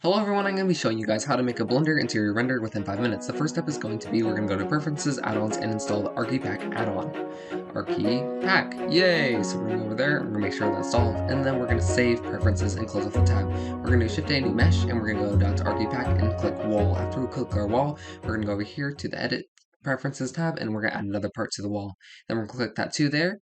Hello everyone, I'm going to be showing you guys how to make a Blender interior render within 5 minutes. The first step is going to be we're going to go to Preferences, Add-ons, and install the ArchiPack add-on. ArchiPack, yay! So we're going to go over there, we're going to make sure that's installed, and then we're going to save Preferences and close off the tab. We're going to do Shift-A, New Mesh, and we're going to go down to ArchiPack and click Wall. After we click our wall, we're going to go over here to the Edit Preferences tab, and we're going to add another part to the wall. Then we're going to click that 2 there,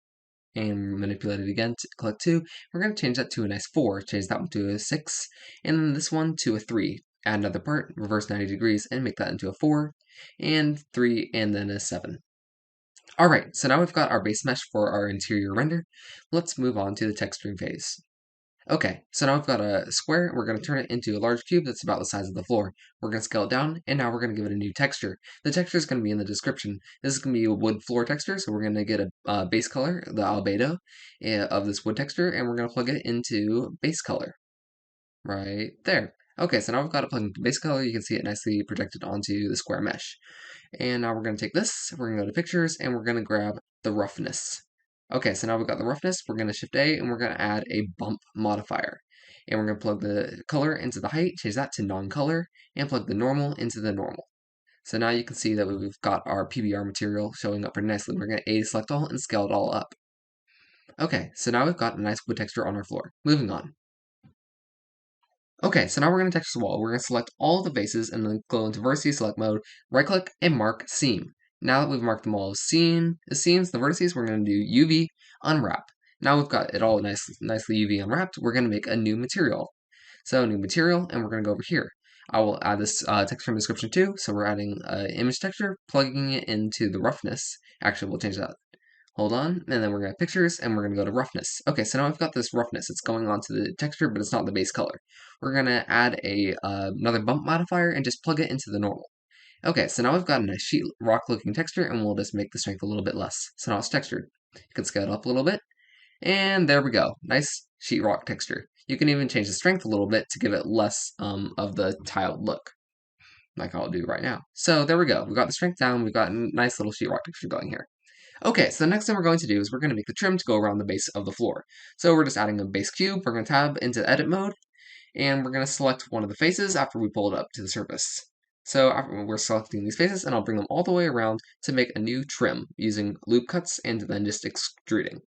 and manipulate it again to click 2. We're going to change that to a nice 4, change that one to a 6, and then this one to a 3. Add another part, reverse 90 degrees, and make that into a 4, and 3, and then a 7. Alright, so now we've got our base mesh for our interior render. Let's move on to the texturing phase. Okay, so now we've got a square, we're going to turn it into a large cube that's about the size of the floor. We're going to scale it down, and now we're going to give it a new texture. The texture is going to be in the description. This is going to be a wood floor texture, so we're going to get a base color, the albedo of this wood texture, and we're going to plug it into base color. Right there. Okay, so now we've got it plugged into base color. You can see it nicely projected onto the square mesh. And now we're going to take this, we're going to go to Pictures, and we're going to grab the roughness. Okay, so now we've got the roughness, we're going to Shift A, and we're going to add a bump modifier. And we're going to plug the color into the height, change that to non-color, and plug the normal into the normal. So now you can see that we've got our PBR material showing up pretty nicely. We're going to A select all and scale it all up. Okay, so now we've got a nice wood texture on our floor. Moving on. Okay, so now we're going to texture the wall. We're going to select all of the faces and then go into vertices select mode, right click, and mark seam. Now that we've marked them all as seams, the vertices, we're going to do UV unwrap. Now we've got it all nicely UV unwrapped, we're going to make a new material. So new material, and we're going to go over here. I will add this texture in the description too, so we're adding image texture, plugging it into the roughness. Actually, we'll change that. Hold on, and then we're going to pictures, and we're going to go to roughness. Okay, so now I've got this roughness. It's going onto the texture, but it's not the base color. We're going to add another bump modifier and just plug it into the normal. Okay, so now we've got a nice sheet rock looking texture, and we'll just make the strength a little bit less. So now it's textured. You can scale it up a little bit, and there we go. Nice sheet rock texture. You can even change the strength a little bit to give it less of the tiled look, like I'll do right now. So there we go. We've got the strength down. We've got a nice little sheet rock texture going here. Okay, so the next thing we're going to do is we're going to make the trim to go around the base of the floor. So we're just adding a base cube, we're going to tab into edit mode, and we're going to select one of the faces after we pull it up to the surface. So after we're selecting these faces, and I'll bring them all the way around to make a new trim using loop cuts and then just extruding.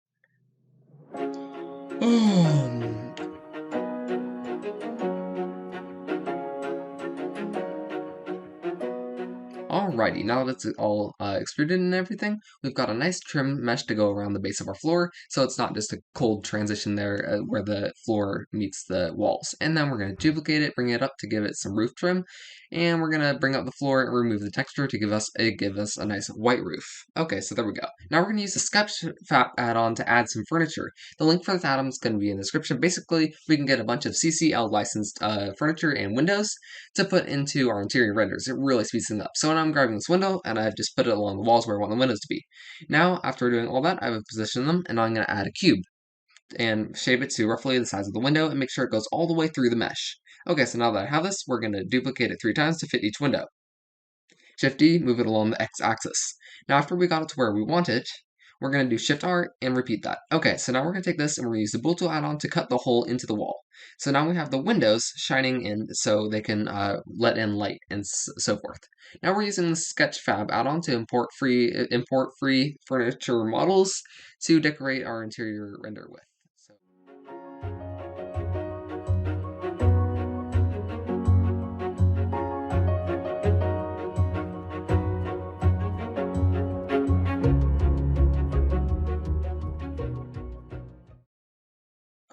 Alrighty, now that it's all extruded and everything, we've got a nice trim mesh to go around the base of our floor, so it's not just a cold transition there where the floor meets the walls. And then we're going to duplicate it, bring it up to give it some roof trim, and we're going to bring up the floor and remove the texture to give us a nice white roof. Okay, so there we go. Now we're going to use the SketchFab add-on to add some furniture. The link for this add-on is going to be in the description. Basically, we can get a bunch of CCL licensed furniture and windows to put into our interior renders. It really speeds things up. So now I'm grabbing this window, and I've just put it along the walls where I want the windows to be. Now, after doing all that, I've positioned them, and I'm going to add a cube and shape it to roughly the size of the window and make sure it goes all the way through the mesh. Okay, so now that I have this, we're going to duplicate it 3 times to fit each window. Shift D, move it along the x-axis. Now after we got it to where we want it, we're going to do Shift R and repeat that. Okay, so now we're going to take this and we're going to use the Bool Tool add-on to cut the hole into the wall. So now we have the windows shining in so they can let in light and so forth. Now we're using the SketchFab add-on to import free furniture models to decorate our interior render with.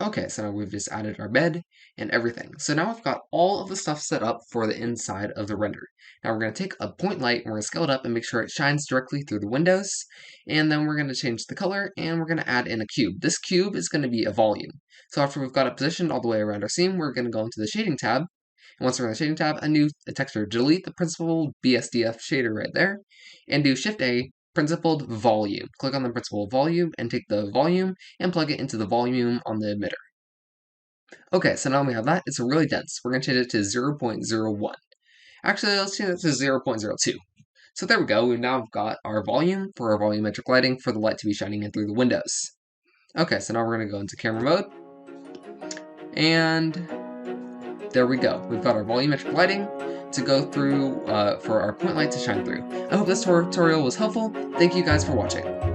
Okay, so now we've just added our bed and everything. So now I've got all of the stuff set up for the inside of the render. Now we're going to take a point light and we're going to scale it up and make sure it shines directly through the windows. And then we're going to change the color and we're going to add in a cube. This cube is going to be a volume. So after we've got it positioned all the way around our seam, we're going to go into the shading tab. And once we're in the shading tab, a texture, delete the principled BSDF shader right there and do Shift A, principled volume. Click on the principled volume and take the volume and plug it into the volume on the emitter. Okay, so now we have that. It's really dense. We're going to change it to 0.01. Actually, let's change it to 0.02. So there we go. We've now got our volume for our volumetric lighting for the light to be shining in through the windows. Okay, so now we're going to go into camera mode. And there we go. We've got our volumetric lighting to go through for our point light to shine through. I hope this tutorial was helpful. Thank you guys for watching.